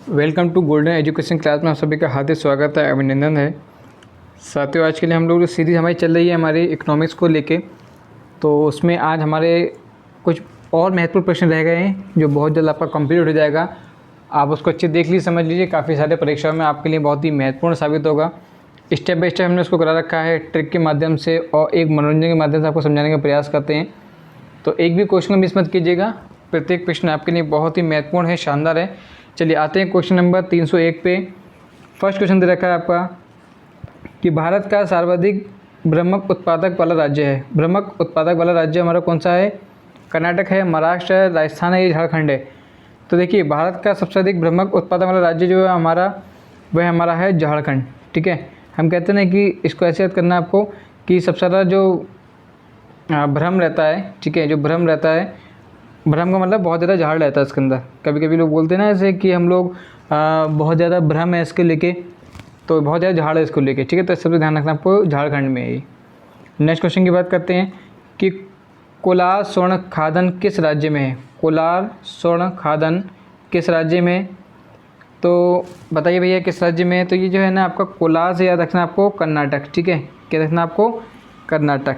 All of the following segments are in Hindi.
Welcome to golden education class में आप सभी का हार्दिक स्वागत है, अभिनंदन है। साथियों, आज के लिए हम लोग सीरीज़ हमारी चल रही है हमारी इकोनॉमिक्स को लेके। तो उसमें आज हमारे कुछ और महत्वपूर्ण प्रश्न रह गए हैं जो बहुत जल्द आपका कंप्लीट हो जाएगा। आप उसको अच्छे देख लीजिए, समझ लीजिए, काफ़ी सारे परीक्षाओं में आपके लिए बहुत ही महत्वपूर्ण साबित होगा। स्टेप बाय स्टेप हमने उसको करा रखा है, ट्रिक के माध्यम से और एक मनोरंजन के माध्यम से आपको समझाने का प्रयास करते हैं। तो एक भी क्वेश्चन को मिस मत कीजिएगा, प्रत्येक प्रश्न आपके लिए बहुत ही महत्वपूर्ण है, शानदार है। चलिए आते हैं क्वेश्चन नंबर 301 पे। फर्स्ट क्वेश्चन दे रखा है आपका कि भारत का सर्वाधिक भ्रमक उत्पादक वाला राज्य है। भ्रमक उत्पादक वाला राज्य हमारा कौन सा है? कर्नाटक है, महाराष्ट्र है, राजस्थान है, ये झारखंड है। तो देखिए, भारत का सबसे अधिक भ्रमक उत्पादक वाला राज्य जो है हमारा, वह हमारा है झारखंड। ठीक है, हम कहते हैं कि इसको ऐसे याद करना है आपको कि सबसे ज़्यादा जो भ्रम रहता है, ठीक है, जो भ्रम रहता है, भ्रम का मतलब बहुत ज़्यादा झाड़ रहता है इसके अंदर। कभी कभी लोग बोलते हैं ना ऐसे कि हम लोग बहुत ज़्यादा भ्रम है इसके लेके, तो बहुत ज़्यादा झाड़ है इसको लेके। ठीक है, तो इस सब ध्यान रखना आपको, झारखंड में है। नेक्स्ट क्वेश्चन की बात करते हैं कि कोलार स्वर्ण खादन किस राज्य में है? कोलार स्वर्ण खादन किस राज्य में? तो बताइए भैया किस राज्य में है? तो ये जो है ना आपका कोलार से याद रखना आपको कर्नाटक। ठीक है, क्या रखना आपको? कर्नाटक।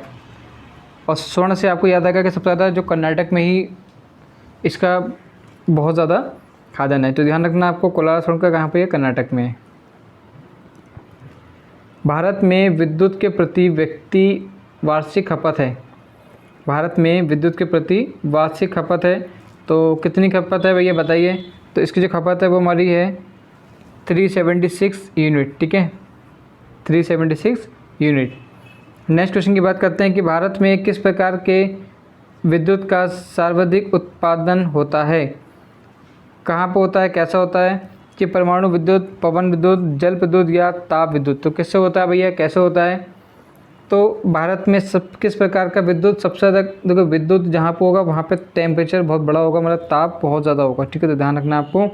और स्वर्ण से आपको याद आएगा कि सबसे ज़्यादा जो कर्नाटक में ही इसका बहुत ज़्यादा खादन है। तो ध्यान रखना आपको, कोलार स्वर्ण का कहाँ पे है? कर्नाटक में है। भारत में विद्युत के प्रति व्यक्ति वार्षिक खपत है। भारत में विद्युत के प्रति वार्षिक खपत है, तो कितनी खपत है भैया बताइए? तो इसकी जो खपत है वो हमारी है 376 यूनिट। ठीक है, 376 यूनिट। नेक्स्ट क्वेश्चन की बात करते हैं कि भारत में किस प्रकार के विद्युत का सर्वाधिक उत्पादन होता है? कहाँ पर होता है, कैसा होता है? कि परमाणु विद्युत, पवन विद्युत, जल विद्युत या ताप विद्युत। तो किससे होता है भैया, कैसे होता है? तो भारत में सब किस प्रकार का विद्युत सबसे ज़्यादा? देखो, विद्युत जहाँ पर होगा वहाँ पे टेम्परेचर बहुत बड़ा होगा, मतलब ताप बहुत ज़्यादा होगा। ठीक है, तो ध्यान रखना आपको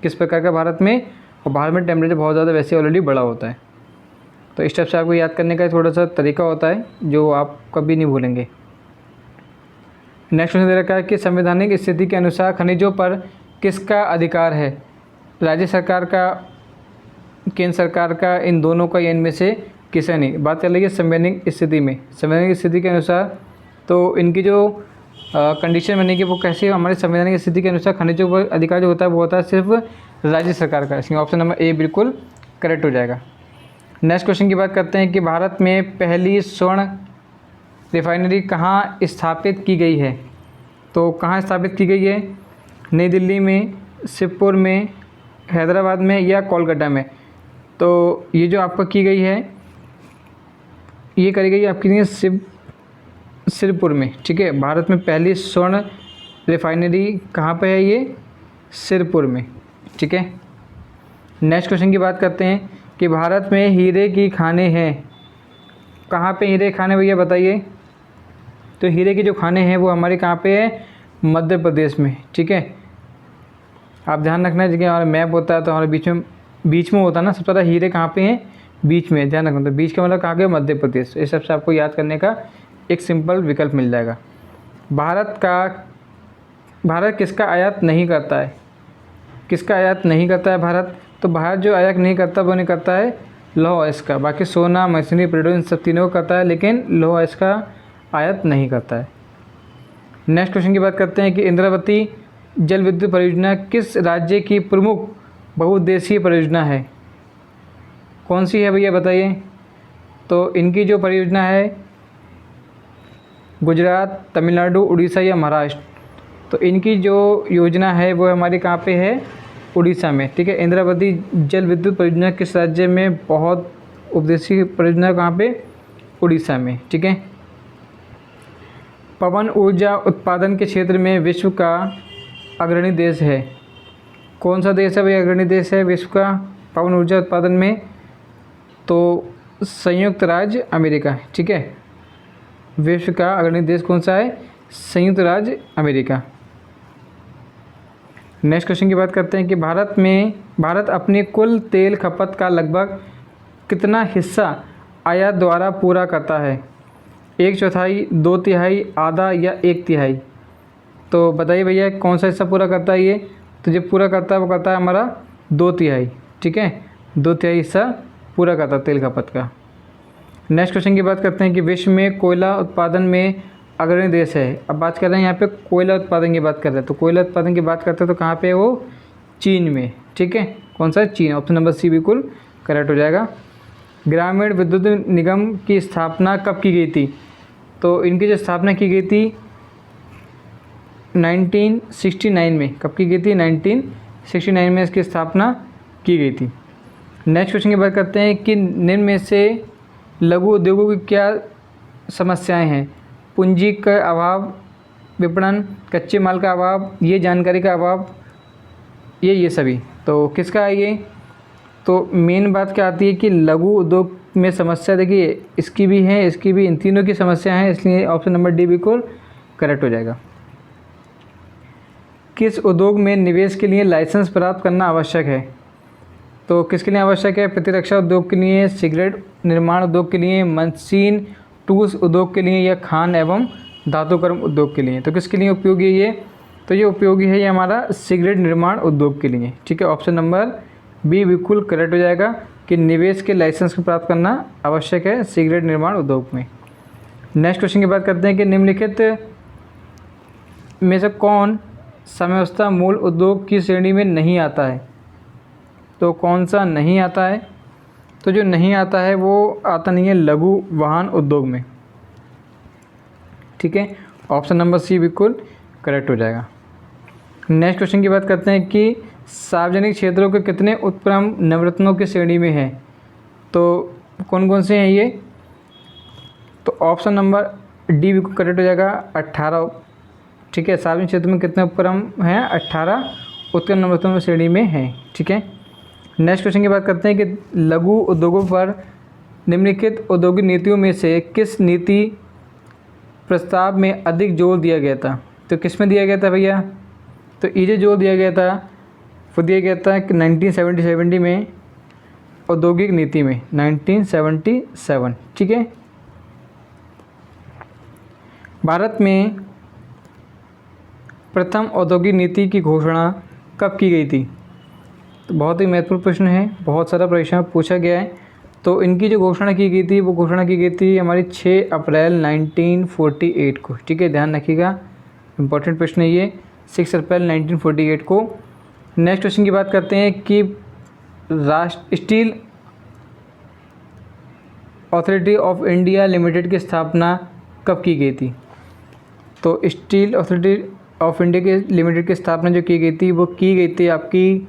किस प्रकार का भारत में, और भारत में टेम्परेचर बहुत ज़्यादा वैसे ऑलरेडी बड़ा होता है। तो इस टाइप से आपको याद करने का थोड़ा सा तरीका होता है जो आप कभी नहीं भूलेंगे। नेक्स्ट क्वेश्चन दे रखा है कि संवैधानिक स्थिति के अनुसार खनिजों पर किसका अधिकार है? राज्य सरकार का, केंद्र सरकार का, इन दोनों का, या इनमें से किसे नहीं? बात कर लीजिए संवैधानिक स्थिति में। संवैधानिक स्थिति के अनुसार तो इनकी जो कंडीशन बनेगी वो कैसे? हमारी संवैधानिक स्थिति के अनुसार खनिजों पर अधिकार जो होता है वो होता है सिर्फ राज्य सरकार का। इसमें ऑप्शन नंबर ए बिल्कुल करेक्ट हो जाएगा। नेक्स्ट क्वेश्चन की बात करते हैं कि भारत में पहली स्वर्ण रिफाइनरी कहाँ स्थापित की गई है? तो कहाँ स्थापित की गई है? नई दिल्ली में, शिवपुर में, हैदराबाद में या कोलकाता में? तो ये जो आपका की गई है, ये करी गई आपकी शिवपुर में। ठीक है, भारत में पहली स्वर्ण रिफाइनरी कहाँ पे है? ये शिवपुर में। ठीक है, नेक्स्ट क्वेश्चन की बात करते हैं कि भारत में हीरे की खानें हैं। कहाँ पे हीरे खाने भैया बताइए? तो हीरे की जो खाने हैं वो हमारे कहाँ पे है? मध्य प्रदेश में। ठीक है, आप ध्यान रखना, जगह हमारा मैप होता है तो हमारे बीच में होता है ना, सबसे ज़्यादा हीरे कहाँ पे हैं? बीच में। ध्यान रखना, तो बीच का मतलब कहाँ गया? मध्य प्रदेश। इस सबसे आपको याद करने का एक सिंपल विकल्प मिल जाएगा। भारत किसका आयात नहीं करता है? किसका आयात नहीं करता है भारत? तो भारत जो आयात नहीं करता वो नहीं करता है लौह अयस्क का। बाकी सोना, मशीनरी, पेट्रोल, इन सब तीनों को करता है, लेकिन लौह अयस्क का आयात नहीं करता है। नेक्स्ट क्वेश्चन की बात करते हैं कि इंद्रावती जल विद्युत परियोजना किस राज्य की प्रमुख बहुउद्देशीय परियोजना है? कौन सी है भैया बताइए? तो इनकी जो परियोजना है गुजरात, तमिलनाडु, उड़ीसा या महाराष्ट्र? तो इनकी जो योजना है वो हमारी कहाँ पे है? उड़ीसा में। ठीक है, इंद्रावती जल विद्युत परियोजना किस राज्य में बहुत उपदेशीय परियोजना? कहाँ पे? उड़ीसा में। ठीक है, पवन ऊर्जा उत्पादन के क्षेत्र में विश्व का अग्रणी देश है। कौन सा देश है भाई अग्रणी देश है विश्व का पवन ऊर्जा उत्पादन में? तो संयुक्त राज्य अमेरिका। ठीक है, विश्व का अग्रणी देश कौन सा है? संयुक्त राज्य अमेरिका। नेक्स्ट क्वेश्चन की बात करते हैं कि भारत अपनी कुल तेल खपत का लगभग कितना हिस्सा आयात द्वारा पूरा करता है? 1/4, 2/3, आधा या 1/3? तो बताइए भैया कौन सा हिस्सा पूरा करता है ये? तो जो पूरा करता है वो करता है हमारा 2/3, ठीक है, 2/3 हिस्सा पूरा करता है तेल खपत का। नेक्स्ट क्वेश्चन की बात करते हैं कि विश्व में कोयला उत्पादन में अग्रणी देश है। अब बात कर रहे हैं यहाँ पे कोयला उत्पादन की बात कर रहे हैं, तो कोयला उत्पादन की बात करते हैं तो कहाँ पे है वो, चीन में, ठीक है। कौन सा है, चीन। ऑप्शन नंबर सी बिल्कुल करेक्ट हो जाएगा। ग्रामीण विद्युत निगम की स्थापना कब की गई थी? तो इनकी जो स्थापना की गई थी 1969 में। कब की गई थी? 1969 में इसकी स्थापना की गई थी। नेक्स्ट क्वेश्चन की बात करते हैं कि निम्न में से लघु उद्योगों की क्या समस्याएं हैं? पूंजी का अभाव, विपणन, कच्चे माल का अभाव, ये जानकारी का अभाव, ये सभी। तो किसका है ये? तो मेन बात क्या आती है कि लघु उद्योग में समस्या, देखिए इसकी भी है, इसकी भी, इन तीनों की समस्या है, इसलिए ऑप्शन नंबर डी बिल्कुल करेक्ट हो जाएगा। किस उद्योग में निवेश के लिए लाइसेंस प्राप्त करना आवश्यक है? तो किसके लिए आवश्यक है? प्रतिरक्षा उद्योग के लिए, सिगरेट निर्माण उद्योग के लिए, मशीन टूल्स उद्योग के लिए, या खान एवं धातुकर्म उद्योग के लिए। तो किसके लिए उपयोगी है ये? तो ये उपयोगी है ये हमारा सिगरेट निर्माण उद्योग के लिए, ठीक है। ऑप्शन नंबर बी बिल्कुल करेक्ट हो जाएगा कि निवेश के लाइसेंस को प्राप्त करना आवश्यक है सिगरेट निर्माण उद्योग में। नेक्स्ट क्वेश्चन की बात करते हैं कि निम्नलिखित में से कौन समव्यवस्था मूल उद्योग की श्रेणी में नहीं आता है? तो कौन सा नहीं आता है? तो जो नहीं आता है वो आता नहीं है लघु वाहन उद्योग में, ठीक है। ऑप्शन नंबर सी बिल्कुल करेक्ट हो जाएगा। नेक्स्ट क्वेश्चन की बात करते हैं कि सार्वजनिक क्षेत्रों के कितने उपक्रम नवरत्नों की श्रेणी में हैं? तो कौन कौन से हैं ये? तो ऑप्शन नंबर डी बिल्कुल करेक्ट हो जाएगा, 18, ठीक है। सार्वजनिक क्षेत्र में कितने उपक्रम हैं? 18 उपक्रम नवरत्नों की श्रेणी में हैं, ठीक है। नेक्स्ट क्वेश्चन की बात करते हैं कि लघु उद्योगों पर निम्नलिखित औद्योगिक नीतियों में से किस नीति प्रस्ताव में अधिक जोर दिया गया था? तो किस में दिया गया था भैया? तो ये जो जोर दिया गया था वो दिया गया था कि 1970 में औद्योगिक नीति में, 1977, ठीक है। भारत में प्रथम औद्योगिक नीति की घोषणा कब की गई थी? तो बहुत ही महत्वपूर्ण प्रश्न है, बहुत सारा प्रश्न पूछा गया है। तो इनकी जो घोषणा की गई थी वो घोषणा की गई थी हमारी 6 अप्रैल 1948 को, ठीक है, ध्यान रखिएगा, इंपॉर्टेंट प्रश्न है ये, 6 अप्रैल 1948 को। नेक्स्ट क्वेश्चन की बात करते हैं कि steel authority of India limited की स्थापना कब की गई थी? तो स्टील अथॉरिटी ऑफ इंडिया के लिमिटेड की स्थापना जो की गई थी वो की गई थी आपकी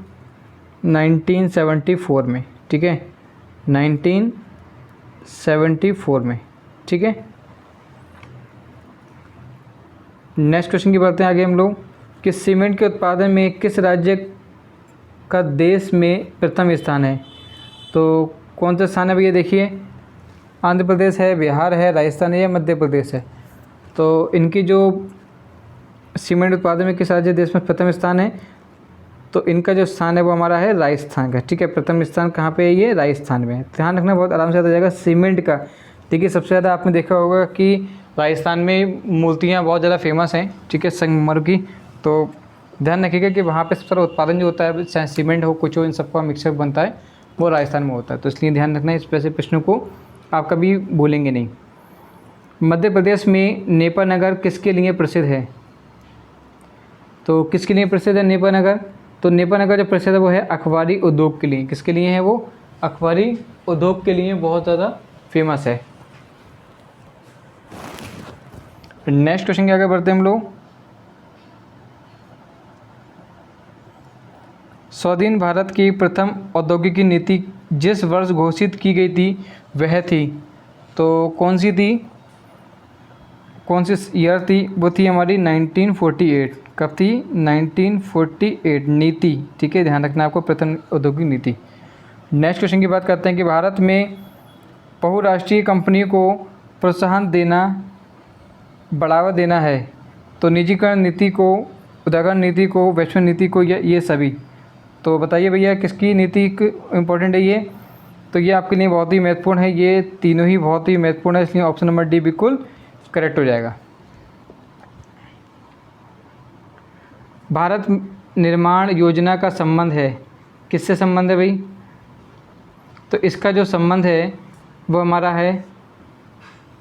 1974 में, ठीक है, 1974 में, ठीक है। नेक्स्ट क्वेश्चन की बात है आगे हम लोग कि सीमेंट के उत्पादन में किस राज्य का देश में प्रथम स्थान है? तो कौन सा स्थान है भैया? देखिए, आंध्र प्रदेश है, बिहार है, राजस्थान है या मध्य प्रदेश है। तो इनकी जो सीमेंट उत्पादन में किस राज्य देश में प्रथम स्थान है? तो इनका जो स्थान है वो हमारा है राजस्थान का, ठीक है। प्रथम स्थान कहाँ पे है? ये राजस्थान में है। ध्यान रखना, बहुत आराम से आता जाएगा। सीमेंट का देखिए सबसे ज़्यादा आपने देखा होगा कि राजस्थान में मूर्तियाँ बहुत ज़्यादा फेमस हैं, ठीक है, संगमरमर की। तो ध्यान रखिएगा कि वहाँ पे सबसे सारा उत्पादन जो होता है, चाहे सीमेंट हो, कुछ हो, इन सबका मिक्सअप बनता है, वो राजस्थान में होता है। तो इसलिए ध्यान रखना, इस वैसे प्रश्नों को आप कभी भूलेंगे नहीं। मध्य प्रदेश में नेपा नगर किसके लिए प्रसिद्ध है? तो किसके लिए प्रसिद्ध है नेपा नगर? तो नेपा नगर जो प्रसिद्ध है वो है अखबारी उद्योग के लिए। किसके लिए है वो? अखबारी उद्योग के लिए बहुत ज़्यादा फेमस है। नेक्स्ट क्वेश्चन के आगे बढ़ते हैं हम लोग। स्वाधीन भारत की प्रथम औद्योगिक नीति जिस वर्ष घोषित की गई थी वह थी, तो कौन सी थी? कौन सी ईयर थी? वो थी हमारी 1948। कब थी? 1948 नीति, ठीक है, ध्यान रखना आपको, प्रथम औद्योगिक नीति। नेक्स्ट क्वेश्चन की बात करते हैं कि भारत में बहुराष्ट्रीय कंपनी को प्रोत्साहन देना, बढ़ावा देना है, तो निजीकरण नीति को, उदाहरण नीति को, वैश्विक नीति को, या ये सभी? तो बताइए भैया किसकी नीति इम्पोर्टेंट है ये? तो ये आपके लिए बहुत ही महत्वपूर्ण है, ये तीनों ही बहुत ही महत्वपूर्ण है, इसलिए ऑप्शन नंबर डी बिल्कुल करेक्ट हो जाएगा। भारत निर्माण योजना का संबंध है किससे संबंध है भाई? तो इसका जो संबंध है वो हमारा है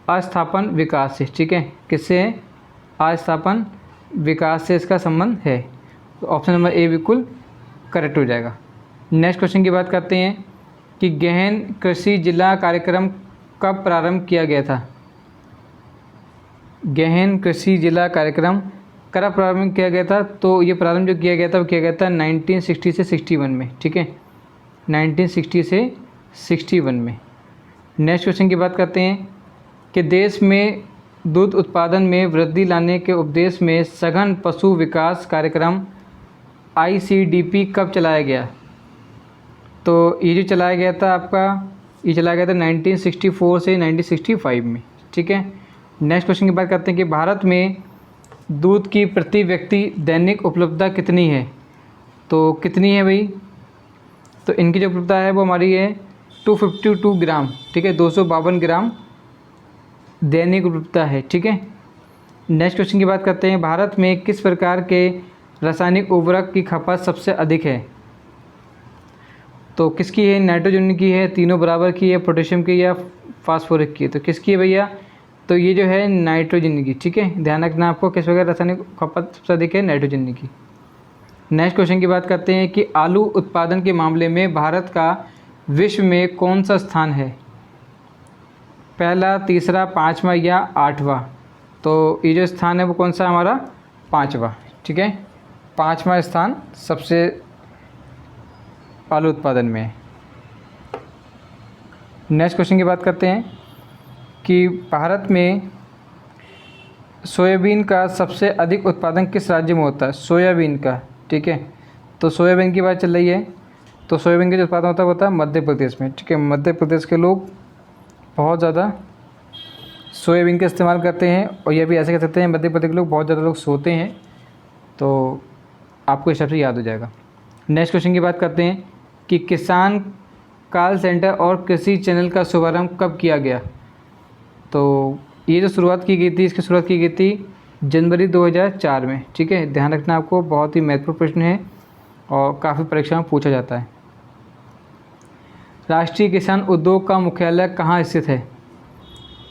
अस्थापन विकास से, ठीक है। किससे है? अस्थापन विकास से इसका संबंध है। तो ऑप्शन नंबर ए बिल्कुल करेक्ट हो जाएगा। नेक्स्ट क्वेश्चन की बात करते हैं कि गहन कृषि जिला कार्यक्रम कब प्रारंभ किया गया था? गहन कृषि जिला कार्यक्रम कब प्रारंभ किया गया था? तो ये प्रारंभ जो किया गया था वो किया गया था 1960 से 61 में, ठीक है, 1960 से 61 में। नेक्स्ट क्वेश्चन की बात करते हैं कि देश में दूध उत्पादन में वृद्धि लाने के उद्देश्य में सघन पशु विकास कार्यक्रम ICDP कब चलाया गया? तो ये जो चलाया गया था आपका, ये चलाया गया था 1964 से 1965 में, ठीक है। नेक्स्ट क्वेश्चन की बात करते हैं कि भारत में दूध की प्रति व्यक्ति दैनिक उपलब्धता कितनी है? तो कितनी है भाई? तो इनकी जो उपलब्धता है वो हमारी है 252 ग्राम, ठीक है, 252 ग्राम दैनिक उपलब्धता है, ठीक है। नेक्स्ट क्वेश्चन की बात करते हैं, भारत में किस प्रकार के रासायनिक उर्वरक की खपत सबसे अधिक है? तो किसकी है? नाइट्रोजन की है, तीनों बराबर की है, पोटेशियम की या फास्फोरिक की है? तो किसकी है भैया? तो ये जो है नाइट्रोजन की, ठीक है। ध्यान रखना आपको, किस प्रकार रासायनिक खपत सबसे अधिक है? नाइट्रोजन की। नेक्स्ट क्वेश्चन की बात करते हैं कि आलू उत्पादन के मामले में भारत का विश्व में कौन सा स्थान है? पहला, तीसरा, पाँचवा या आठवां? तो ये जो स्थान है वो कौन सा? हमारा पाँचवा, ठीक है, पाँचवा स्थान सबसे आलू उत्पादन में है। नेक्स्ट क्वेश्चन की बात करते हैं कि भारत में सोयाबीन का सबसे अधिक उत्पादन किस राज्य में होता है? सोयाबीन का, ठीक है। तो सोयाबीन की बात चल रही है, तो सोयाबीन का जो उत्पादन होता है मध्य प्रदेश में, ठीक है। मध्य प्रदेश के लोग बहुत ज़्यादा सोयाबीन का इस्तेमाल करते हैं, और ये भी ऐसे कह सकते हैं मध्य प्रदेश के लोग बहुत ज़्यादा लोग सोते हैं, तो आपको इस हिसाब से याद हो जाएगा। नेक्स्ट क्वेश्चन की बात करते हैं कि किसान कॉल सेंटर और कृषि चैनल का शुभारंभ कब किया गया? तो ये जो शुरुआत की गई थी, इसकी शुरुआत की गई थी जनवरी 2004 में, ठीक है। ध्यान रखना आपको, बहुत ही महत्वपूर्ण प्रश्न है और काफ़ी परीक्षा में पूछा जाता है। राष्ट्रीय किसान उद्योग का मुख्यालय कहाँ स्थित है?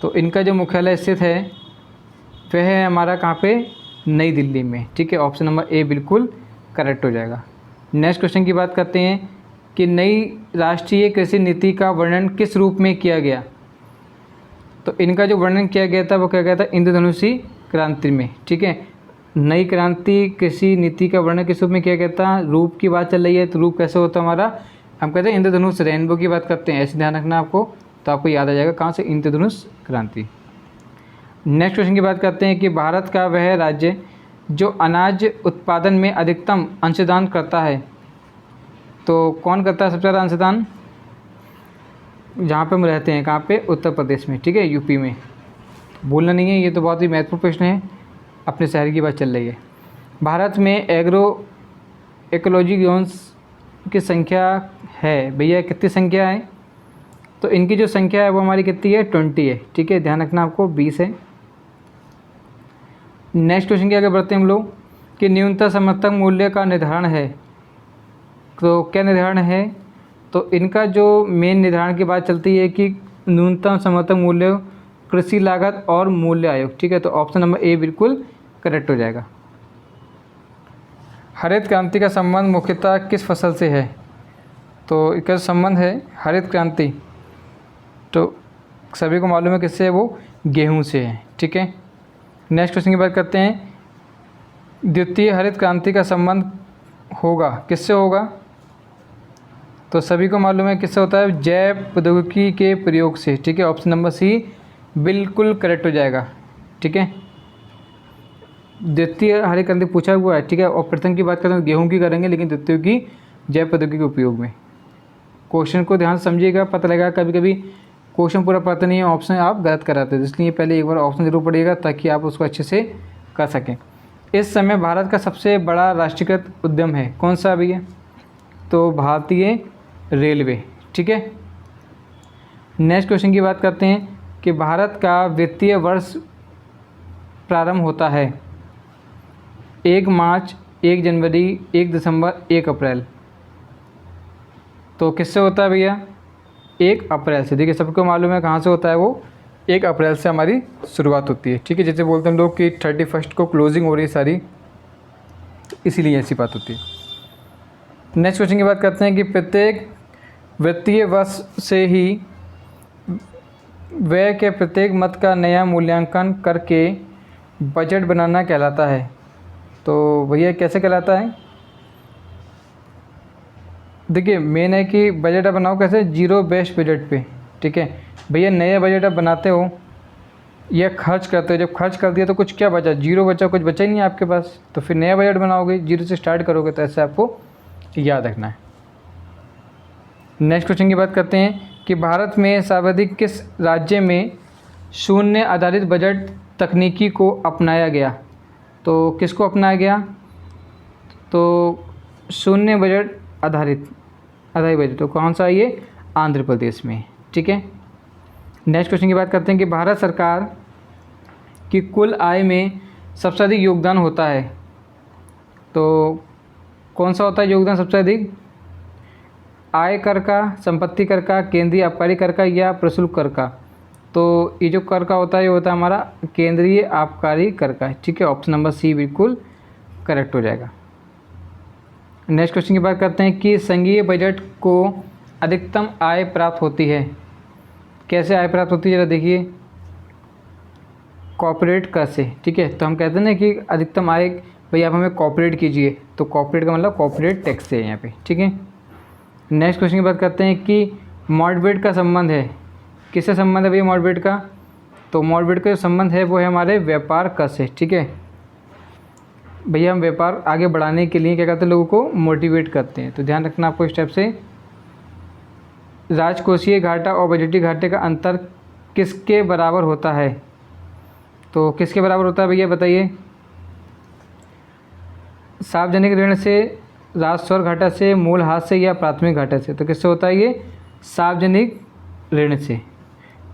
तो इनका जो मुख्यालय स्थित है वह है हमारा कहाँ पे? नई दिल्ली में, ठीक है। ऑप्शन नंबर ए बिल्कुल करेक्ट हो जाएगा। नेक्स्ट क्वेश्चन की बात करते हैं कि नई राष्ट्रीय कृषि नीति का वर्णन किस रूप में किया गया? तो इनका जो वर्णन किया गया था वो किया गया था इंद्रधनुषी क्रांति में, ठीक है। नई क्रांति कृषि नीति का वर्णन किस रूप में किया गया था? रूप की बात चल रही है, तो रूप कैसे होता है हमारा? हम कहते हैं इंद्रधनुष, रेनबो की बात करते हैं, ऐसे ध्यान रखना आपको, तो आपको याद आ जाएगा कहाँ से? इंद्रधनुष क्रांति। नेक्स्ट क्वेश्चन की बात करते हैं कि भारत का वह राज्य जो अनाज उत्पादन में अधिकतम अंशदान करता है, तो कौन करता है सबसे ज़्यादा अंशदान? जहाँ पे हम रहते हैं, कहाँ पे? उत्तर प्रदेश में, ठीक है, यूपी में। भूलना नहीं है, ये तो बहुत ही महत्वपूर्ण प्रश्न है, अपने शहर की बात चल रही है। भारत में एग्रो इकोलॉजी जोन्स की संख्या है भैया, कितनी संख्या है? तो इनकी जो संख्या है वो हमारी कितनी है? 20 है, ठीक है। ध्यान रखना आपको, 20 है। नेक्स्ट क्वेश्चन के आगे बढ़ते हैं हम लोग कि न्यूनतम समर्थन मूल्य का निर्धारण है, तो क्या निर्धारण है? तो इनका जो मेन निर्धारण की बात चलती है कि न्यूनतम समर्थन मूल्य कृषि लागत और मूल्य आयोग, ठीक है। तो ऑप्शन नंबर ए बिल्कुल करेक्ट हो जाएगा। हरित क्रांति का संबंध मुख्यतः किस फसल से है? तो इसका संबंध है हरित क्रांति, तो सभी को मालूम है किससे है, वो गेहूं से है, ठीक है। नेक्स्ट क्वेश्चन की बात करते हैं, द्वितीय हरित क्रांति का संबंध होगा किससे होगा? तो सभी को मालूम है किससे होता है? जैव प्रौद्योगिकी के प्रयोग से, ठीक है। ऑप्शन नंबर सी बिल्कुल करेक्ट हो जाएगा, ठीक है। द्वितीय हरित क्रांति पूछा हुआ है, ठीक है। और प्रथम की बात करें तो गेहूं की करेंगे, लेकिन द्वितीय की जैव प्रौद्योगिकी के उपयोग में। क्वेश्चन को ध्यान से समझिएगा, पता लगेगा कभी कभी क्वेश्चन पूरा पता नहीं है, ऑप्शन आप गलत कराते हैं, इसलिए पहले एक बार ऑप्शन जरूर पढ़िएगा ताकि आप उसको अच्छे से कर सकें। इस समय भारत का सबसे बड़ा राष्ट्रीयकृत उद्यम है, कौन सा भैया? तो भारतीय रेलवे, ठीक है। नेक्स्ट क्वेश्चन की बात करते हैं कि भारत का वित्तीय वर्ष प्रारंभ होता है 1 मार्च, 1 जनवरी, 1 दिसंबर, 1 अप्रैल। तो किससे होता है भैया? 1 अप्रैल से। देखिए सबको मालूम है कहाँ से होता है वो, 1 अप्रैल से हमारी शुरुआत होती है। ठीक है, जैसे बोलते हैं हम लोग कि 31 को क्लोजिंग हो रही है सारी, तो इसीलिए ऐसी बात होती है। नेक्स्ट क्वेश्चन की बात करते हैं कि प्रत्येक वित्तीय वर्ष से ही व्यय के प्रत्येक मद का नया मूल्यांकन करके बजट बनाना कहलाता है। तो भैया कैसे कहलाता है? देखिए मेन है कि बजट आप बनाओ कैसे, जीरो बेस्ड बजट पे। ठीक है भैया, नया बजट आप बनाते हो या खर्च करते हो, जब खर्च कर दिया तो कुछ क्या बचा? जीरो बचा, कुछ बचा ही नहीं आपके पास। तो फिर नया बजट बनाओगे, जीरो से स्टार्ट करोगे, तो ऐसे आपको याद रखना है। नेक्स्ट क्वेश्चन की बात करते हैं कि भारत में सर्वाधिक किस राज्य में शून्य आधारित बजट तकनीकी को अपनाया गया? तो किसको अपनाया गया? तो शून्य बजट आधारित बजट, तो कौन सा है ये? आंध्र प्रदेश में। ठीक है, नेक्स्ट क्वेश्चन की बात करते हैं कि भारत सरकार की कुल आय में सबसे अधिक योगदान होता है, तो कौन सा होता है योगदान सबसे अधिक? आय कर का, संपत्ति कर का, केंद्रीय आबकारी कर का या प्रशुल्क कर का? तो ये जो कर का होता है ये होता है हमारा केंद्रीय आबकारी कर का। ठीक है, ऑप्शन नंबर सी बिल्कुल करेक्ट हो जाएगा। नेक्स्ट क्वेश्चन की बात करते हैं कि संघीय बजट को अधिकतम आय प्राप्त होती है। कैसे आय प्राप्त होती है जरा देखिए, कॉर्पोरेट कर से। ठीक है, तो हम कहते हैं ना कि अधिकतम आय, भैया आप हमें कॉर्पोरेट कीजिए, तो कॉर्पोरेट का मतलब कॉर्पोरेट टैक्स है यहाँ पे। ठीक है, नेक्स्ट क्वेश्चन की बात करते हैं कि मॉडरेट का संबंध है, किससे संबंध है भैया मॉडरेट का? तो मॉडरेट का जो संबंध है वो है हमारे व्यापार कर से। ठीक है भैया, हम व्यापार आगे बढ़ाने के लिए क्या करते हैं, लोगों को मोटिवेट करते हैं। तो ध्यान रखना आपको इस स्टेप से। राजकोषीय घाटा और बजटीय घाटे का अंतर किसके बराबर होता है? तो किसके बराबर होता है भैया बताइए? सार्वजनिक ऋण से, राजस्व घाटा से, मूल्यह्रास से या प्राथमिक घाटे से? तो किससे होता है ये? सार्वजनिक ऋण से।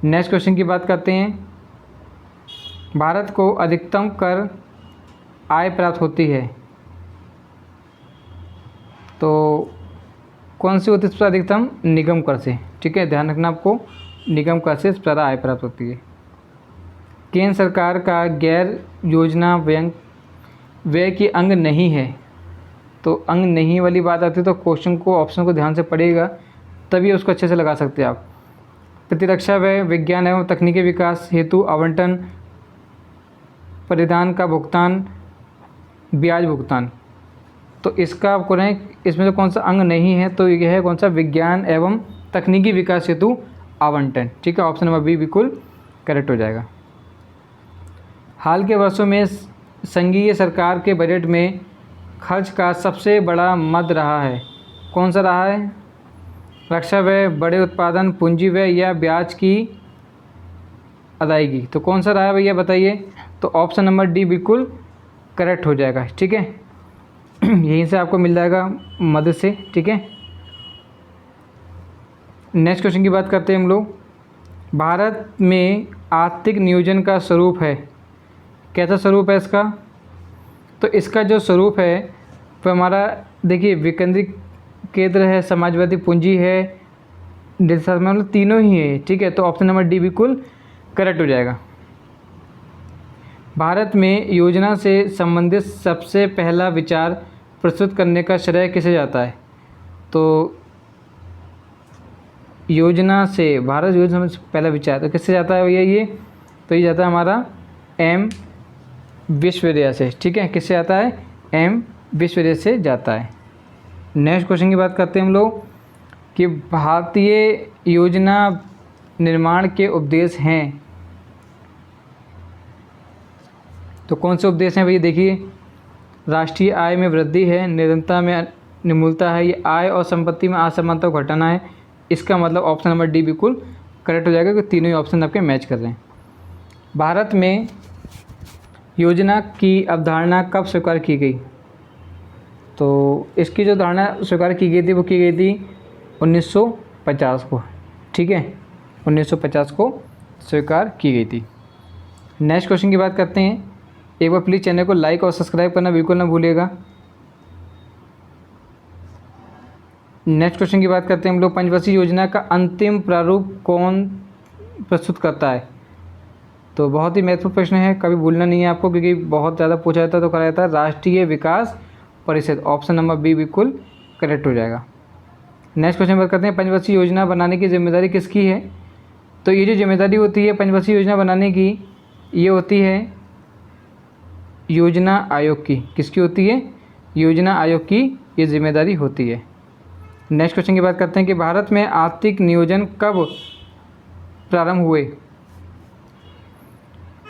नेक्स्ट क्वेश्चन की बात करते हैं, भारत को अधिकतम कर आय प्राप्त होती है, तो कौन सी होती है सबसे अधिकतम? निगम कर से। ठीक है, ध्यान रखना आपको, निगम कर से सबसे ज़्यादा आय प्राप्त होती है। केंद्र सरकार का गैर योजना व्यय की अंग नहीं है, तो अंग नहीं वाली बात आती है तो क्वेश्चन को, ऑप्शन को ध्यान से पढ़िएगा, तभी उसको अच्छे से लगा सकते हैं आप। प्रतिरक्षा व्यय, विज्ञान एवं तकनीकी विकास हेतु आवंटन, परिधान का भुगतान, ब्याज भुगतान। तो इसका आपको रहे, इसमें से कौन सा अंग नहीं है? तो यह है कौन सा? विज्ञान एवं तकनीकी विकास हेतु आवंटन। ठीक है, ऑप्शन नंबर बी बिल्कुल करेक्ट हो जाएगा। हाल के वर्षों में संघीय सरकार के बजट में खर्च का सबसे बड़ा मद रहा है, कौन सा रहा है? रक्षा व्यय, बड़े उत्पादन, पूंजी व्यय या ब्याज की अदायगी? तो कौन सा रहा है भैया बताइए? तो ऑप्शन नंबर डी बिल्कुल करेक्ट हो जाएगा। ठीक है, यहीं से आपको मिल जाएगा मद से। ठीक है, नेक्स्ट क्वेश्चन की बात करते हैं हम लोग। भारत में आर्थिक नियोजन का स्वरूप है, कैसा स्वरूप है इसका? तो इसका जो स्वरूप है वो हमारा देखिए विकेंद्रीय केंद्र है, समाजवादी पूंजी है, मतलब तीनों ही है। ठीक है, तो ऑप्शन नंबर डी बिल्कुल करेक्ट हो जाएगा। भारत में योजना से संबंधित सबसे पहला विचार प्रस्तुत करने का श्रेय किसे जाता है? तो योजना से, भारत योजना से पहला विचार तो किससे जाता है भैया ये? तो ये जाता है हमारा एम विश्वेश्वरैया से। ठीक है, किससे जाता है? एम विश्वेश्वरैया से जाता है। नेक्स्ट क्वेश्चन की बात करते हैं हम लोग कि भारतीय योजना निर्माण के उद्देश्य हैं, तो कौन से उद्देश्य हैं भैया? देखिए, राष्ट्रीय आय में वृद्धि है, निरंतरता में निमूलता है, ये आय और संपत्ति में असमानता को घटाना है। इसका मतलब ऑप्शन नंबर डी बिल्कुल करेक्ट हो जाएगा, क्योंकि तीनों ही ऑप्शन आपके मैच कर रहे हैं। भारत में योजना की अवधारणा कब स्वीकार की गई? तो इसकी जो धारणा स्वीकार की गई थी वो की गई थी 1950 को। ठीक है, 1950 को स्वीकार की गई थी। नेक्स्ट क्वेश्चन की बात करते हैं। एक बार प्लीज़ चैनल को लाइक और सब्सक्राइब करना बिल्कुल ना भूलिएगा। नेक्स्ट क्वेश्चन की बात करते हैं हम लोग, पंचवर्षीय योजना का अंतिम प्रारूप कौन प्रस्तुत करता है? तो बहुत ही महत्वपूर्ण प्रश्न है, कभी भूलना नहीं है आपको, क्योंकि बहुत ज़्यादा पूछा जाता है। तो करा जाता है राष्ट्रीय विकास परिषद, ऑप्शन नंबर बी बिल्कुल करेक्ट हो जाएगा। नेक्स्ट क्वेश्चन बात करते हैं, पंचवर्षीय योजना बनाने की जिम्मेदारी किसकी है? तो ये जो जिम्मेदारी होती है पंचवर्षीय योजना बनाने की, ये होती है योजना आयोग की। किसकी होती है? योजना आयोग की ये जिम्मेदारी होती है। नेक्स्ट क्वेश्चन की बात करते हैं कि भारत में आर्थिक नियोजन कब प्रारंभ हुए?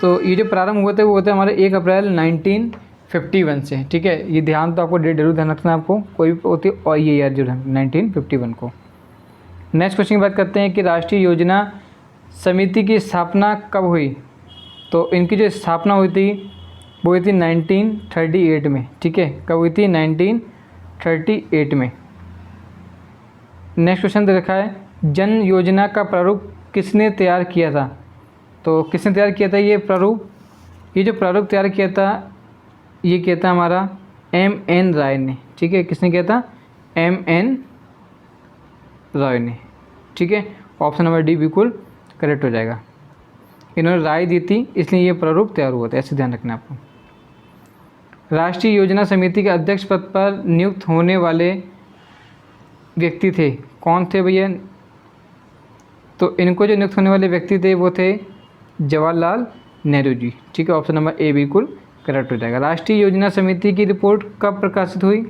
तो ये जो प्रारंभ हुए थे वो होते हैं हमारे 1 अप्रैल 1951 से। ठीक है, ये ध्यान तो आपको डेट जरूर ध्यान रखना है आपको, कोई भी होती है और ये ईयर जो है 1951 को। नेक्स्ट क्वेश्चन की बात करते हैं कि राष्ट्रीय योजना समिति की स्थापना कब हुई? तो इनकी जो स्थापना हुई थी वो हुई थी 1938 में। ठीक है, कब हुई थी? 1938 में। नेक्स्ट क्वेश्चन दे रखा है, जन योजना का प्रारूप किसने तैयार किया था? तो किसने तैयार किया था ये प्रारूप? ये जो प्रारूप तैयार किया था ये किया था हमारा M.N. राय ने। ठीक है, किसने किया था? M.N. राय ने। ठीक है, ऑप्शन नंबर डी बिल्कुल करेक्ट हो जाएगा। इन्होंने राय दी थी इसलिए ये प्रारूप तैयार हुआ था, ऐसे ध्यान रखना आपको। राष्ट्रीय योजना समिति के अध्यक्ष पद पर नियुक्त होने वाले व्यक्ति थे, कौन थे भैया? तो इनको जो नियुक्त होने वाले व्यक्ति थे वो थे जवाहरलाल नेहरू जी। ठीक है, ऑप्शन नंबर ए बिल्कुल करेक्ट हो जाएगा। राष्ट्रीय योजना समिति की रिपोर्ट कब प्रकाशित हुई?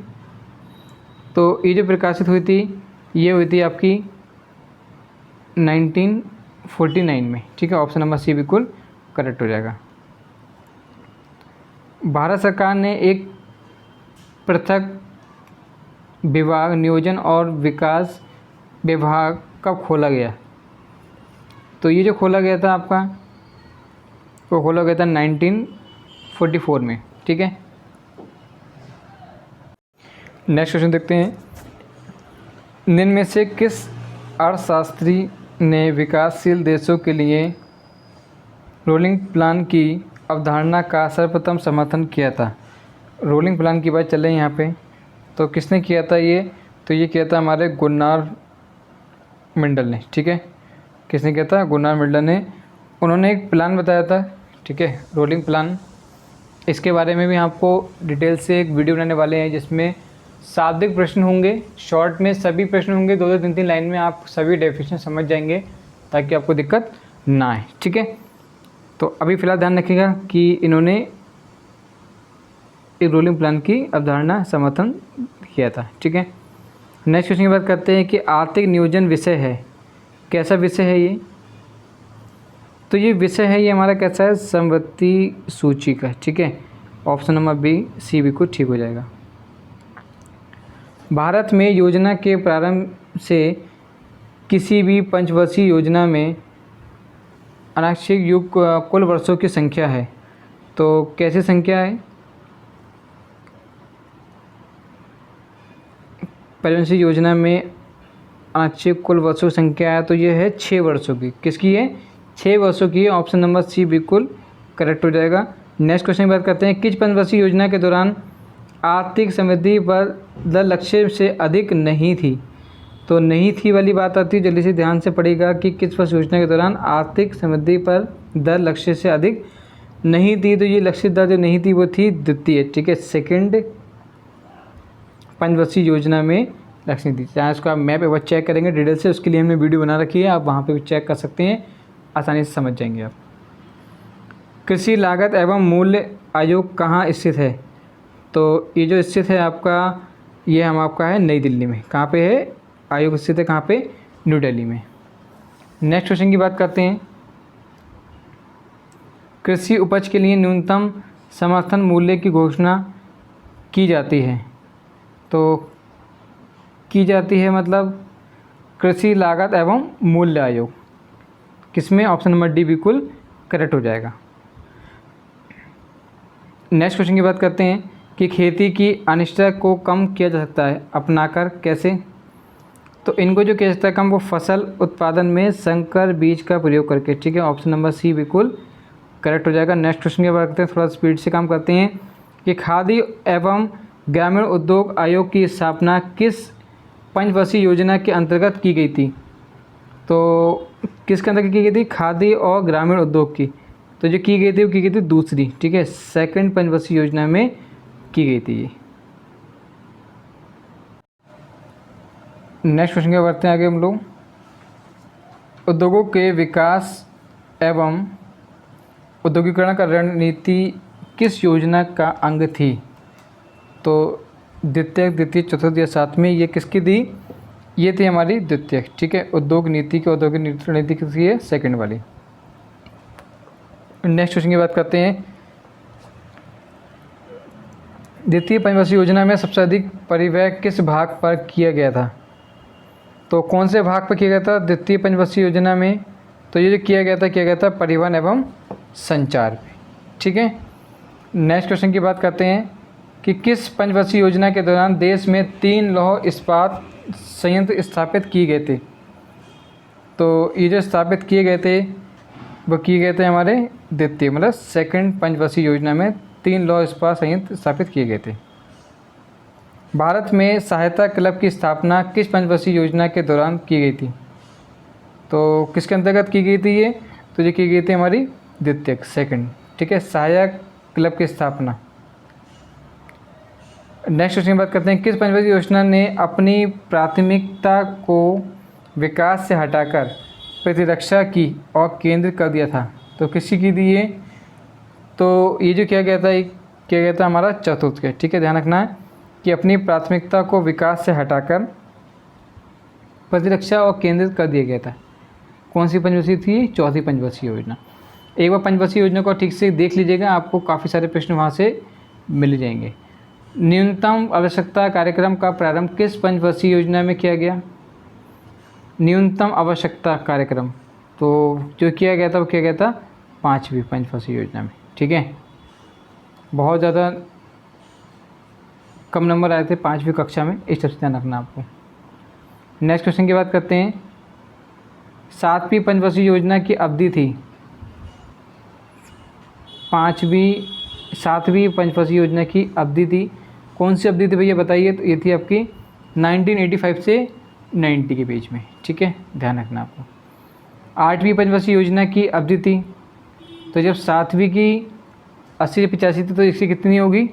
तो ये जो प्रकाशित हुई थी ये हुई थी आपकी 1949 में। ठीक है, ऑप्शन नंबर सी बिल्कुल करेक्ट हो जाएगा। भारत सरकार ने एक पृथक विभाग नियोजन और विकास विभाग कब खोला गया? तो ये जो खोला गया था आपका वो खोला गया था 1944 में। ठीक है, नेक्स्ट क्वेश्चन देखते हैं, निम्न में से किस अर्थशास्त्री ने विकासशील देशों के लिए रोलिंग प्लान की अवधारणा का सर्वप्रथम समर्थन किया था? रोलिंग प्लान की बात चल रही है यहाँ पे, तो किसने किया था ये? तो ये किया था हमारे गुन्नार मंडल ने। ठीक है, किसने किया था? गुन्नार मंडल ने। उन्होंने एक प्लान बताया था, ठीक है, रोलिंग प्लान। इसके बारे में भी आपको डिटेल से एक वीडियो बनाने वाले हैं जिसमें शाब्दिक प्रश्न होंगे, शॉर्ट में सभी प्रश्न होंगे, 2-2, 3-3 लाइन में आप सभी डेफिनेशन समझ जाएंगे ताकि आपको दिक्कत ना आए। ठीक है, तो अभी फ़िलहाल ध्यान रखिएगा कि इन्होंने एक रोलिंग प्लान की अवधारणा समर्थन किया था। ठीक है, नेक्स्ट क्वेश्चन की बात करते हैं कि आर्थिक नियोजन विषय है, कैसा विषय है ये? तो ये विषय है ये हमारा कैसा है? संपत्ति सूची का। ठीक है, ऑप्शन नंबर बी सी बिल्कुल ठीक हो जाएगा। भारत में योजना के प्रारंभ से किसी भी पंचवर्षीय योजना में अनाक्षिक युग कुल वर्षों की संख्या है। तो कैसी संख्या है? पंचवर्षीय योजना में अनाक्षिक कुल वर्षों की संख्या है तो ये है 6 वर्षों की। किसकी है? 6 वर्षों की है, ऑप्शन नंबर सी बिल्कुल करेक्ट हो जाएगा। नेक्स्ट क्वेश्चन की बात करते हैं, किस पंचवर्षीय योजना के दौरान आर्थिक समृद्धि पर दर लक्ष्य से अधिक नहीं थी? तो नहीं थी वाली बात आती है, जल्दी से ध्यान से पढ़ेगा कि किस वर्ष योजना के दौरान आर्थिक समृद्धि पर दर लक्ष्य से अधिक नहीं थी। तो ये लक्षित दर जो नहीं थी वो थी द्वितीय। ठीक है, सेकंड पंचवर्षीय योजना में लक्ष्य थी। चाहे उसका मैप एक बार चेक करेंगे डिटेल से, उसके लिए हमने वीडियो बना रखी है, आप वहाँ पे भी चेक कर सकते हैं, आसानी से समझ जाएंगे आप। कृषि लागत एवं मूल्य आयोग कहाँ स्थित है? तो ये जो स्थित है आपका, ये हम आपका है नई दिल्ली में। कहाँ पे है आयोग स्थित है? कहाँ पे? न्यू दिल्ली में। नेक्स्ट क्वेश्चन की बात करते हैं, कृषि उपज के लिए न्यूनतम समर्थन मूल्य की घोषणा की जाती है। तो की जाती है मतलब कृषि लागत एवं मूल्य आयोग, किसमें? ऑप्शन नंबर डी बिल्कुल करेक्ट हो जाएगा। नेक्स्ट क्वेश्चन की बात करते हैं कि खेती की अनिश्चितता को कम किया जा सकता है अपनाकर, कैसे? तो इनको जो किया जाता है कम, वो फसल उत्पादन में संकर बीज का प्रयोग करके। ठीक है, ऑप्शन नंबर सी बिल्कुल करेक्ट हो जाएगा। नेक्स्ट क्वेश्चन की बात करते हैं, थोड़ा स्पीड से काम करते हैं कि खादी एवं ग्रामीण उद्योग आयोग की स्थापना किस पंचवर्षीय योजना के अंतर्गत की गई थी। तो किसके अंतर्गत की गई थी? खादी और ग्रामीण उद्योग की। तो जो की गई थी वो की गई थी दूसरी, ठीक है, सेकंड पंचवर्षीय योजना में की गई थी ये। नेक्स्ट क्वेश्चन क्या बढ़ते हैं आगे हम लोग। उद्योगों के विकास एवं औद्योगिकरण का रणनीति किस योजना का अंग थी? तो द्वितीय, चतुर्थ या सातवीं, ये किसकी थी? ये थी हमारी द्वितीय, ठीक है। उद्योग नीति की औद्योगिक रणनीति किसकी है? सेकंड वाली। नेक्स्ट क्वेश्चन की बात करते हैं। द्वितीय पंचवर्षीय योजना में सबसे अधिक परिव्यय किस भाग पर किया गया था? तो कौन से भाग पर किया गया था द्वितीय पंचवर्षीय योजना में? तो ये जो किया गया था परिवहन एवं संचार पे, ठीक है। नेक्स्ट क्वेश्चन की बात करते हैं कि किस पंचवर्षीय योजना के दौरान देश में 3 लौह इस्पात संयंत्र स्थापित किए गए थे? तो ये जो स्थापित किए गए थे वो किए गए थे हमारे द्वितीय, मतलब सेकंड पंचवर्षीय योजना में 3 लौह इस्पात संयंत्र स्थापित किए गए थे। भारत में सहायता क्लब की स्थापना किस पंचवर्षीय योजना के दौरान की गई थी? तो किसके अंतर्गत की गई थी ये? तो ये की गई थी हमारी द्वितीय, सेकंड, ठीक है, सहायक क्लब की स्थापना। नेक्स्ट क्वेश्चन की बात करते हैं। किस पंचवर्षीय योजना ने अपनी प्राथमिकता को विकास से हटाकर प्रतिरक्षा की और केंद्रित कर दिया था? तो किसकी की थी ये? तो ये जो किया गया था, ये किया गया था हमारा चतुर्थ के, ठीक है। ध्यान रखना है कि अपनी प्राथमिकता को विकास से हटाकर प्रतिरक्षा और केंद्रित कर दिया गया था। कौन सी पंचवर्षीय थी? चौथी पंचवर्षीय योजना। एक बार पंचवर्षीय योजना को ठीक से देख लीजिएगा, आपको काफ़ी सारे प्रश्न वहाँ से मिल जाएंगे। न्यूनतम आवश्यकता कार्यक्रम का प्रारंभ किस पंचवर्षीय योजना में किया गया? न्यूनतम आवश्यकता कार्यक्रम तो जो किया गया था वो किया गया था 5वीं पंचवर्षीय योजना में, ठीक है। बहुत ज़्यादा कम नंबर आए थे 5वीं कक्षा में, इस तरह से ध्यान रखना आपको। नेक्स्ट क्वेश्चन की बात करते हैं। 7वीं पंचवर्षीय योजना की अवधि थी 7वीं पंचवर्षीय योजना की अवधि थी, कौन सी अवधि थी भैया बताइए? तो ये थी आपकी 1985 से 90 के बीच में, ठीक है, ध्यान रखना आपको। 8वीं पंचवर्षीय योजना की अवधि थी, तो जब 7वीं की 80 से 85 थी तो इसकी कितनी होगी?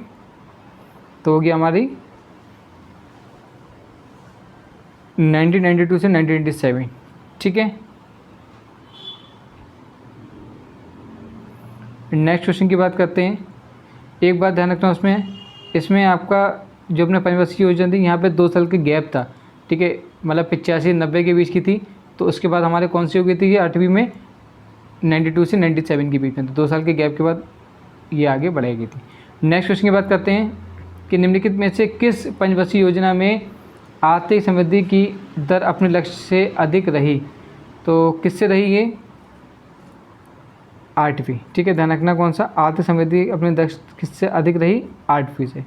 तो होगी हमारी 1992 से 1997, ठीक है। नेक्स्ट क्वेश्चन की बात करते हैं। एक बात ध्यान रखना इसमें आपका जो अपने पंचवर्षीय योजना थी यहाँ पे 2 साल की गैप था, ठीक है, मतलब 85-90 के बीच की थी। तो उसके बाद हमारे कौन सी हो गई थी ये 8वीं में 92 से 97 के बीच में, तो 2 साल के गैप के बाद ये आगे बढ़ाई गई थी। नेक्स्ट क्वेश्चन की बात करते हैं कि निम्नलिखित में से किस पंचवर्षीय योजना में आर्थिक समृद्धि की दर अपने लक्ष्य से अधिक रही? तो किससे रही ये? 8वीं, ठीक है, ध्यान रखना कौन सा? आर्थिक समृद्धि अपने लक्ष्य किससे अधिक रही? 8वीं से।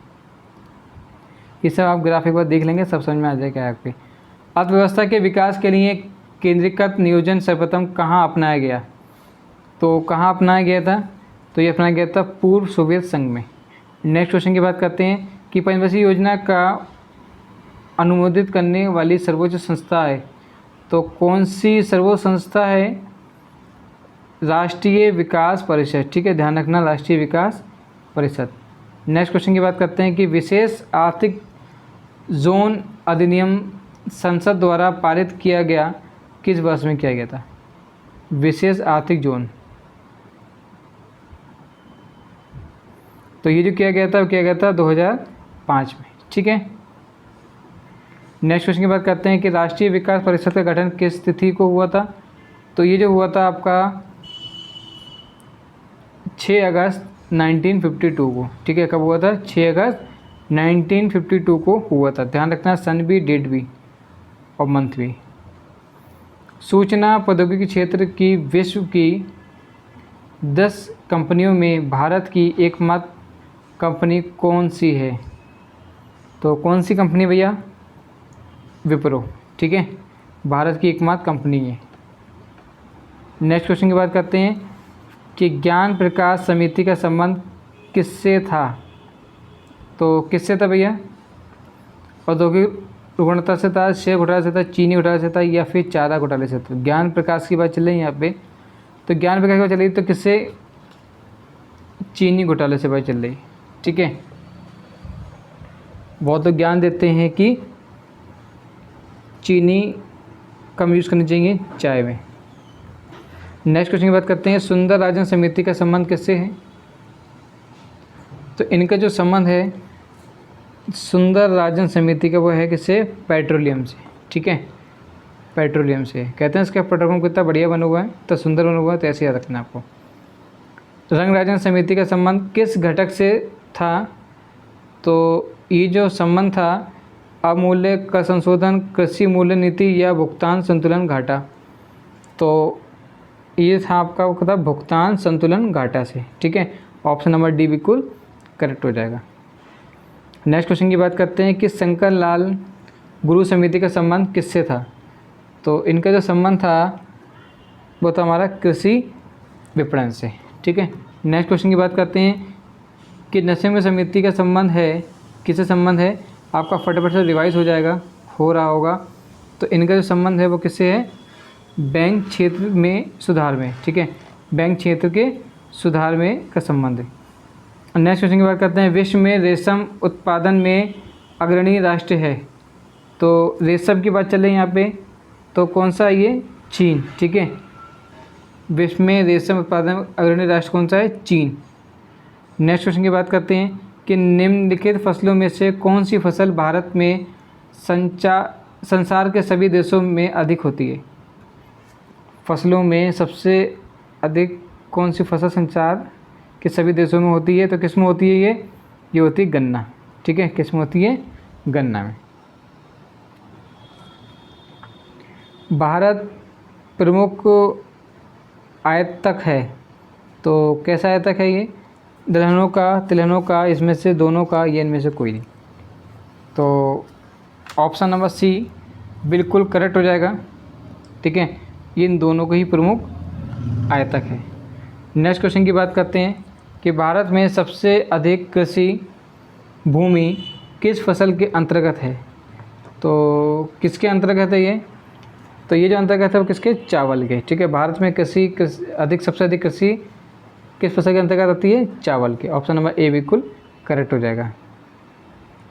ये सब आप ग्राफ एक बार देख लेंगे, सब समझ में आ जाएगा आपके। अर्थव्यवस्था के विकास के लिए केंद्रीकृत नियोजन सर्वप्रथम कहाँ अपनाया गया? तो कहाँ अपनाया गया था? तो ये अपनाया गया था पूर्व सोवियत संघ में। नेक्स्ट क्वेश्चन की बात करते हैं कि पंचवर्षीय योजना का अनुमोदित करने वाली सर्वोच्च संस्था है, तो कौन सी सर्वोच्च संस्था है? राष्ट्रीय विकास परिषद, ठीक है, ध्यान रखना, राष्ट्रीय विकास परिषद। नेक्स्ट क्वेश्चन की बात करते हैं कि विशेष आर्थिक जोन अधिनियम संसद द्वारा पारित किया गया किस वर्ष में किया गया था? विशेष आर्थिक जोन, तो ये जो किया गया था वो किया गया था 2005 में, ठीक है। नेक्स्ट क्वेश्चन की बात करते हैं कि राष्ट्रीय विकास परिषद का गठन किस तिथि को हुआ था? तो ये जो हुआ था आपका 6 अगस्त 1952 को, ठीक है, कब हुआ था? 6 अगस्त 1952 को हुआ था। ध्यान रखना सन भी, डेट भी और मंथ भी। सूचना प्रौद्योगिकी क्षेत्र की विश्व की 10 कंपनियों में भारत की एकमात्र कंपनी कौन सी है? तो कौन सी कंपनी भैया? विप्रो, ठीक है, भारत की एकमात्र कंपनी है। नेक्स्ट क्वेश्चन की बात करते हैं कि ज्ञान प्रकाश समिति का संबंध किससे था? तो किससे था भैया? औद्योगिक रुग्णता से था, शेयर घोटाले से था, चीनी घोटाले से था या फिर चारा घोटाले से था। ज्ञान प्रकाश की बात चल रही है यहाँ पे, तो ज्ञान प्रकाश की बात चल रही है तो किससे, चीनी घोटाले से बात चल रही, ठीक है। बहुत लोग ज्ञान देते हैं कि चीनी कम यूज़ करनी चाहिए चाय में। नेक्स्ट क्वेश्चन की बात करते हैं, सुंदर राजन समिति का संबंध किससे है। तो इनका जो संबंध है सुंदर राजन समिति का वो है किससे, पेट्रोलियम से, ठीक है, पेट्रोलियम से। कहते हैं इसका पेट्रोलियम कितना बढ़िया बना हुआ है, तो सुंदर बना हुआ है, तो ऐसे याद रखना आपको। रंग राजन समिति का संबंध किस घटक से था। तो ये जो संबंध था, अवमूल्य का संशोधन, कृषि मूल्य नीति या भुगतान संतुलन घाटा। तो ये था आपका वो था भुगतान संतुलन घाटा से, ठीक है। ऑप्शन नंबर डी बिल्कुल करेक्ट हो जाएगा। नेक्स्ट क्वेश्चन की बात करते हैं कि शंकर लाल गुरु समिति का संबंध किससे था। तो इनका जो संबंध था वो था हमारा कृषि विपणन से, ठीक है। नेक्स्ट क्वेश्चन की बात करते हैं कि नरसिम्हा समिति का संबंध है, किससे संबंध है। आपका फटाफट से रिवाइज हो जाएगा, हो रहा होगा। तो इनका जो संबंध है वो किससे है, बैंक क्षेत्र में सुधार में, ठीक है, बैंक क्षेत्र के सुधार में का संबंध है। नेक्स्ट क्वेश्चन की बात करते हैं, विश्व में रेशम उत्पादन में अग्रणी राष्ट्र है। तो रेशम की बात चल रही है यहाँ पे, तो कौन सा ये, चीन, ठीक है। विश्व में रेशम उत्पादन में अग्रणी राष्ट्र कौन सा है, चीन। नेक्स्ट क्वेश्चन की बात करते हैं कि निम्नलिखित फसलों में से कौन सी फसल भारत में संसार के सभी देशों में अधिक होती है। फसलों में सबसे अधिक कौन सी फसल संसार के सभी देशों में होती है। तो किस में होती है ये होती है गन्ना, ठीक है, किस में होती है, गन्ना में। भारत प्रमुख आयातक है, तो कैसा आयातक है ये, दलहनों का, तिलहनों का, इसमें से दोनों का, ये इनमें से कोई नहीं। तो ऑप्शन नंबर सी बिल्कुल करेक्ट हो जाएगा, ठीक है, ये इन दोनों के ही प्रमुख आयातक है। नेक्स्ट क्वेश्चन की बात करते हैं कि भारत में सबसे अधिक कृषि भूमि किस फसल के अंतर्गत है। तो किसके अंतर्गत है ये, तो ये जो अंतर्गत है वो किसके, चावल के, ठीक है। भारत में सबसे अधिक कृषि किस फसल के अंतर्गत आती है, चावल के। ऑप्शन नंबर ए बिल्कुल करेक्ट हो जाएगा।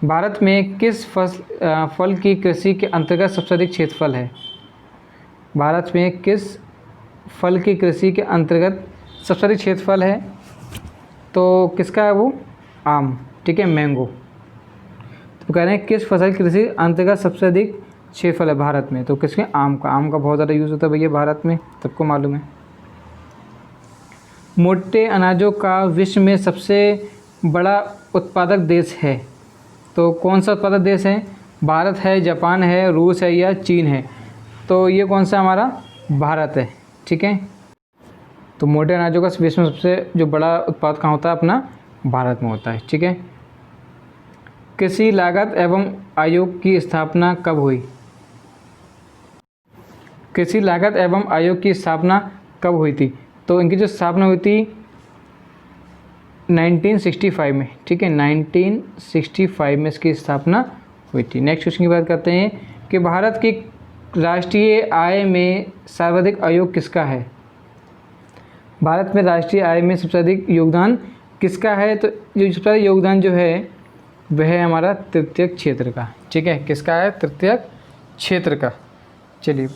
भारत में किस फल की कृषि के अंतर्गत सबसे अधिक क्षेत्रफल है। भारत में किस फल की कृषि के अंतर्गत सबसे अधिक क्षेत्रफल है। तो किसका है वो, आम, ठीक है, मैंगो। तो कह रहे हैं किस फसल की कृषि अंतर्गत सबसे अधिक क्षेत्रफल है भारत में। तो किसके, आम का। आम का बहुत ज़्यादा यूज़ होता है भैया भारत में, सबको मालूम है। मोटे अनाजों का विश्व में सबसे बड़ा उत्पादक देश है। तो कौन सा उत्पादक देश है, भारत है, जापान है, रूस है या चीन है। तो ये कौन सा हमारा, भारत है, ठीक है। तो मोटे अनाजों का विश्व में सबसे जो बड़ा उत्पाद कहाँ होता है, अपना भारत में होता है, ठीक है। कृषि लागत एवं आयोग की स्थापना कब हुई। कृषि लागत एवं आयोग की स्थापना कब हुई थी। तो इनकी जो स्थापना हुई थी 1965 में, ठीक है, 1965 में इसकी स्थापना हुई थी। नेक्स्ट क्वेश्चन की बात करते हैं कि भारत की राष्ट्रीय आय में सर्वाधिक आयोग किसका है। भारत में राष्ट्रीय आय में सबसे अधिक योगदान किसका है। तो जो सबसे अधिक योगदान जो है वह है हमारा तृतीयक क्षेत्र का, ठीक है, किसका है, तृतीयक क्षेत्र का। चलिए